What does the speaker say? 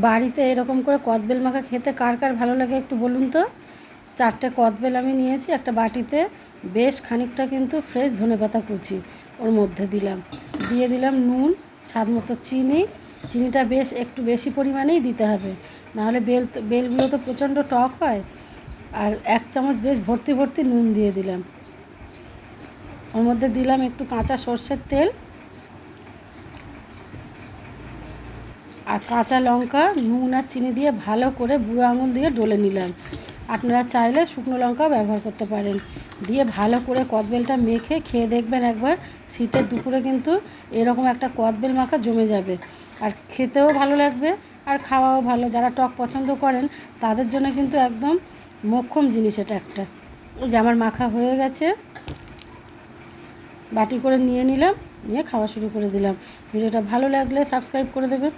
বাড়িতে এরকম করে কদবেল মাখা খেতে কার কার ভালো লাগে একটু বলুন তো। 4টে কদবেল আমি নিয়েছি একটা বাটিতে, বেশ খানিকটা কিন্তু ফ্রেশ ধনেপাতা কুচি ওর মধ্যে দিলাম, দিয়ে দিলাম নুন, স্বাদ মতো চিনি। চিনিটা বেশ একটু বেশি পরিমাণেই দিতে হবে, নাহলে বেলগুলো তো প্রচণ্ড টক হয়। আর 1 চামচ বেশ ভর্তি ভর্তি নুন দিয়ে দিলাম। ওর মধ্যে দিলাম একটু কাঁচা সর্ষের তেল আর কাঁচা লঙ্কা, নুন আর চিনি দিয়ে ভালো করে বুড়ো আঙুল দিয়ে ডলে নিলাম। আপনারা চাইলে শুকনো লঙ্কাও ব্যবহার করতে পারেন। দিয়ে ভালো করে কদবেলটা মেখে খেয়ে দেখবেন একবার। শীতের দুপুরে কিন্তু এরকম একটা কদবেল মাখা জমে যাবে, আর খেতেও ভালো লাগবে আর খাওয়াও ভালো। যারা টক পছন্দ করেন তাদের জন্য কিন্তু একদম মোক্ষম জিনিস এটা একটা। যে আমার মাখা হয়ে গেছে, বাটি করে নিয়ে নিলাম, নিয়ে খাওয়া শুরু করে দিলাম। ভিডিওটা ভালো লাগলে সাবস্ক্রাইব করে দেবেন।